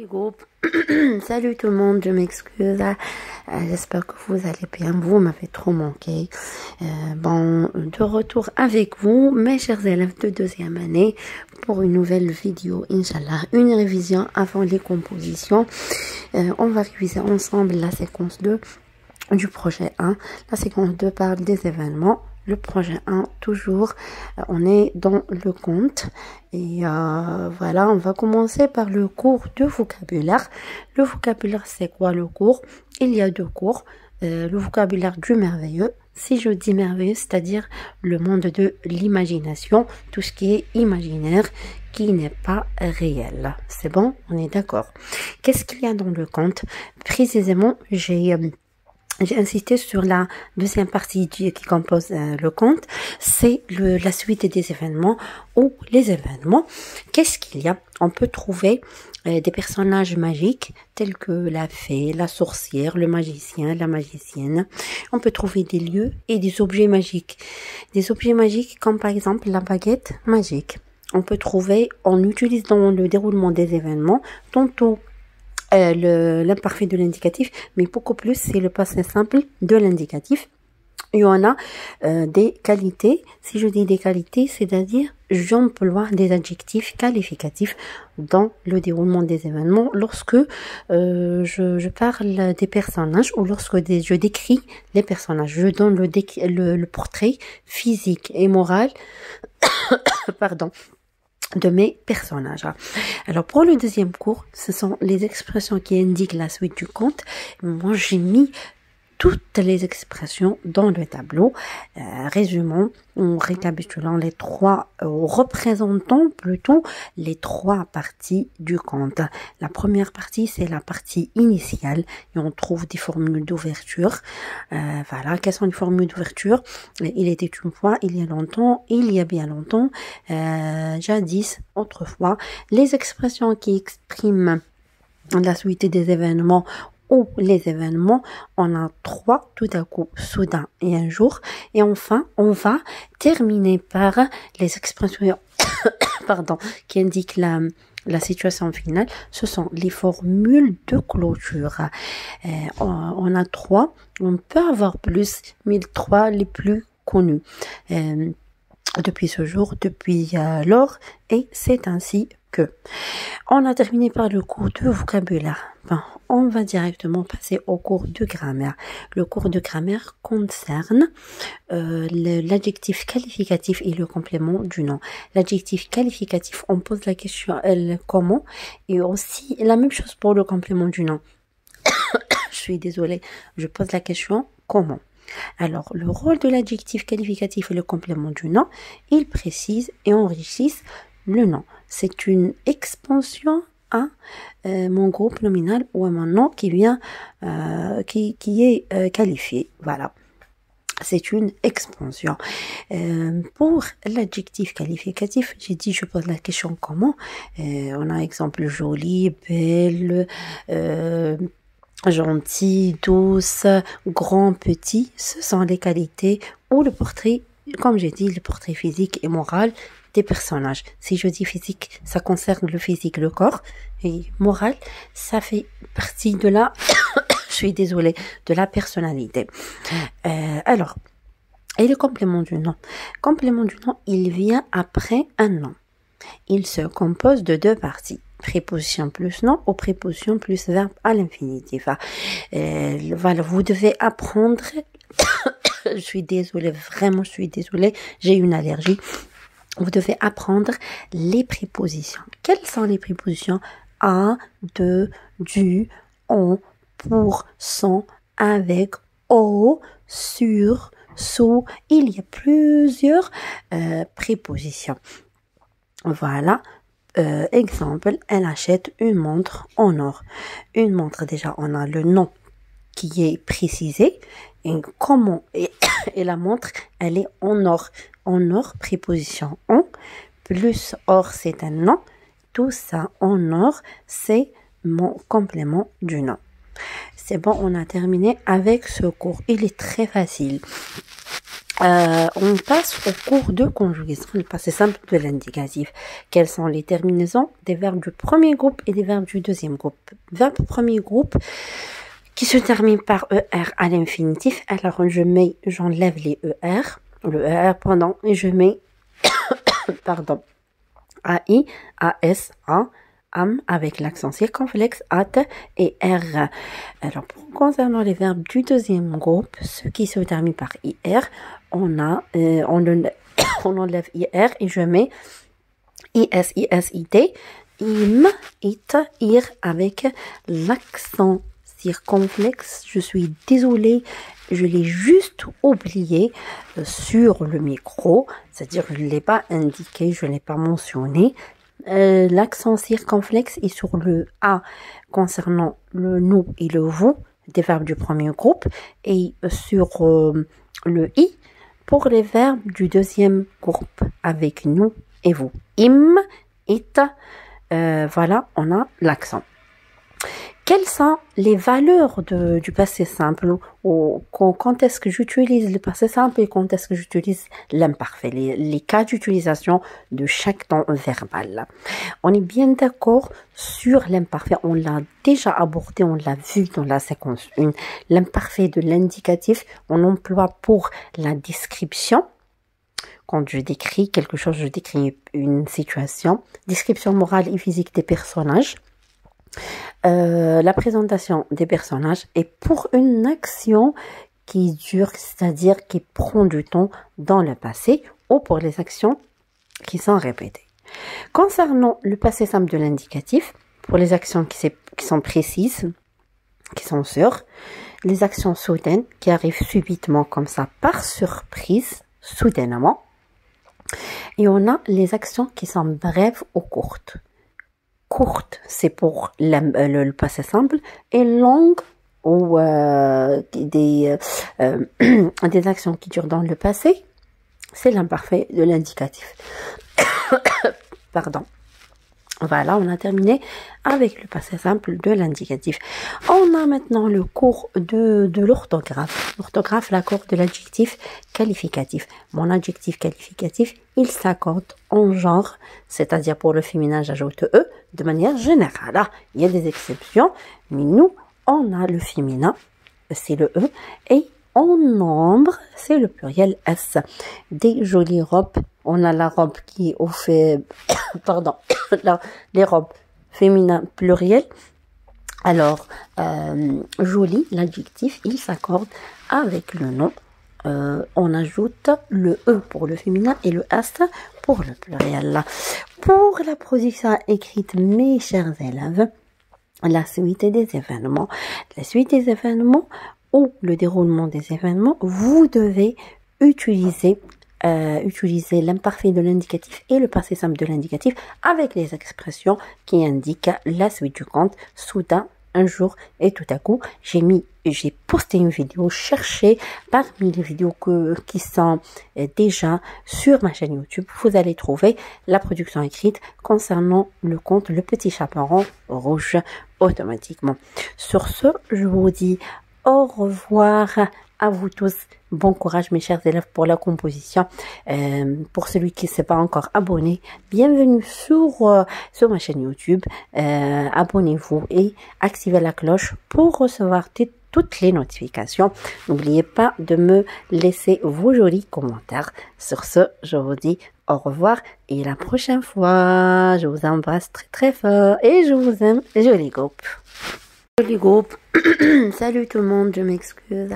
les groupes, salut tout le monde, je m'excuse, j'espère que vous allez bien, vous m'avez trop manqué. De retour avec vous, mes chers élèves de deuxième année, pour une nouvelle vidéo, Inch'Allah, une révision avant les compositions. On va réviser ensemble la séquence 2 du projet 1. La séquence 2 parle des événements. Le projet 1, toujours, on est dans le conte. Et voilà, on va commencer par le cours de vocabulaire. Le vocabulaire, c'est quoi le cours? Il y a deux cours. Le vocabulaire du merveilleux. Si je dis merveilleux, c'est-à-dire le monde de l'imagination, tout ce qui est imaginaire, qui n'est pas réel. C'est bon? On est d'accord. Qu'est-ce qu'il y a dans le conte? Précisément, j'ai insisté sur la deuxième partie qui compose le conte, c'est la suite des événements ou les événements. Qu'est-ce qu'il y a? On peut trouver des personnages magiques tels que la fée, la sorcière, le magicien, la magicienne. On peut trouver des lieux et des objets magiques. Des objets magiques comme par exemple la baguette magique. On peut trouver, on utilise dans le déroulement des événements, tantôt l'imparfait de l'indicatif, mais beaucoup plus c'est le passé simple de l'indicatif. Il y en a des qualités. Si je dis des qualités, c'est-à-dire j'emploie des adjectifs qualificatifs dans le déroulement des événements lorsque je parle des personnages ou lorsque je décris les personnages. Je donne le portrait physique et moral pardon, de mes personnages. Alors pour le deuxième cours, ce sont les expressions qui indiquent la suite du conte. Moi j'ai mis toutes les expressions dans le tableau. Résumons, en récapitulant représentant plutôt les trois parties du conte. La première partie, c'est la partie initiale et on trouve des formules d'ouverture. Voilà, quelles sont les formules d'ouverture? Il était une fois, il y a longtemps, il y a bien longtemps, jadis, autrefois. Les expressions qui expriment la suite des événements ou les événements, on a trois tout à coup, soudain et un jour. Et enfin, on va terminer par les expressions qui indiquent la situation finale. Ce sont les formules de clôture. On a trois, on peut avoir plus, mais trois les plus connus. Depuis ce jour, depuis lors, et c'est ainsi que. On a terminé par le cours de vocabulaire. On va directement passer au cours de grammaire. Le cours de grammaire concerne l'adjectif qualificatif et le complément du nom. L'adjectif qualificatif, on pose la question comment, et aussi la même chose pour le complément du nom. Je suis désolée, je pose la question comment. Alors, le rôle de l'adjectif qualificatif et le complément du nom, ils précisent et enrichissent le nom. C'est une expansion à mon groupe nominal ou à mon nom qui vient, qui est qualifié. Voilà. C'est une expansion. Pour l'adjectif qualificatif, j'ai dit, je pose la question comment. On a exemple jolie, belle, gentil, douce, grand, petit. Ce sont les qualités ou le portrait, comme j'ai dit, le portrait physique et moral des personnages. Si je dis physique, ça concerne le physique, le corps, et moral, ça fait partie de la, je suis désolée, de la personnalité. Alors, et le complément du nom. Complément du nom, il vient après un nom. Il se compose de deux parties. Préposition plus nom ou préposition plus verbe à l'infinitif. Voilà, vous devez apprendre, je suis désolée, vraiment je suis désolée, j'ai une allergie. Vous devez apprendre les prépositions. Quelles sont les prépositions? À, de, du, en, pour, sans, avec, au, sur, sous. Il y a plusieurs prépositions. Voilà. Exemple, elle achète une montre en or. Une montre, déjà, on a le nom qui est précisé. Et comment, et la montre, elle est en or. En or, préposition en, plus or, c'est un nom. Tout ça en or, c'est mon complément du nom. C'est bon, on a terminé avec ce cours. Il est très facile. On passe au cours de conjugaison, le passé simple de l'indicatif. Quelles sont les terminaisons des verbes du premier groupe et des verbes du deuxième groupe? Verbe premier groupe qui se termine par ER à l'infinitif. Alors j'enlève les ER, le ER pendant, et je mets, pardon, AI, AS, A, AM avec l'accent circonflexe, AT et R. Alors, concernant les verbes du deuxième groupe, ceux qui se terminent par IR, on enlève IR et je mets IS, IS, IT, IM, IT, IR avec l'accent circonflexe. Je suis désolée, je l'ai juste oublié sur le micro, c'est-à-dire je ne l'ai pas indiqué, je ne l'ai pas mentionné. L'accent circonflexe est sur le A concernant le nous et le vous des verbes du premier groupe et sur le I pour les verbes du deuxième groupe avec nous et vous. Im, it, voilà, on a l'accent. Quelles sont les valeurs du passé simple ou quand est-ce que j'utilise le passé simple et quand est-ce que j'utilise l'imparfait, les cas d'utilisation de chaque temps verbal. On est bien d'accord sur l'imparfait, on l'a déjà abordé, on l'a vu dans la séquence 1. L'imparfait de l'indicatif, on emploie pour la description. Quand je décris quelque chose, je décris une situation, description morale et physique des personnages. La présentation des personnages est pour une action qui dure, c'est-à-dire qui prend du temps dans le passé ou pour les actions qui sont répétées. Concernant le passé simple de l'indicatif, pour les actions qui sont précises, qui sont sûres, les actions soudaines qui arrivent subitement comme ça par surprise, soudainement, et on a les actions qui sont brèves ou courtes. Courte, c'est pour le passé simple, et longue ou des actions qui durent dans le passé, c'est l'imparfait de l'indicatif. Pardon. Voilà, on a terminé avec le passé simple de l'indicatif. On a maintenant le cours de l'orthographe. L'orthographe, l'accord de l'adjectif qualificatif. Mon adjectif qualificatif, il s'accorde en genre, c'est-à-dire pour le féminin, j'ajoute E, de manière générale. Ah, il y a des exceptions, mais nous, on a le féminin, c'est le E, et en nombre, c'est le pluriel S. Des jolies robes. On a la robe qui est au fait, pardon, les robes féminins pluriel. Alors, joli, l'adjectif, il s'accorde avec le nom. On ajoute le E pour le féminin et le S pour le pluriel. Pour la production écrite, mes chers élèves, la suite des événements. La suite des événements ou le déroulement des événements, vous devez utiliser l'imparfait de l'indicatif et le passé simple de l'indicatif avec les expressions qui indiquent la suite du compte. Soudain, un jour et tout à coup, j'ai posté une vidéo, cherchez parmi les vidéos qui sont déjà sur ma chaîne YouTube, vous allez trouver la production écrite concernant le conte Le Petit Chaperon Rouge automatiquement. Sur ce, je vous dis au revoir à vous tous. Bon courage mes chers élèves pour la composition. Pour celui qui ne s'est pas encore abonné, bienvenue sur ma chaîne YouTube. Abonnez-vous et activez la cloche pour recevoir toutes les notifications. N'oubliez pas de me laisser vos jolis commentaires. Sur ce, je vous dis au revoir et la prochaine fois. Je vous embrasse très très fort et je vous aime. Joli groupe. Joli groupe. Salut tout le monde, je m'excuse.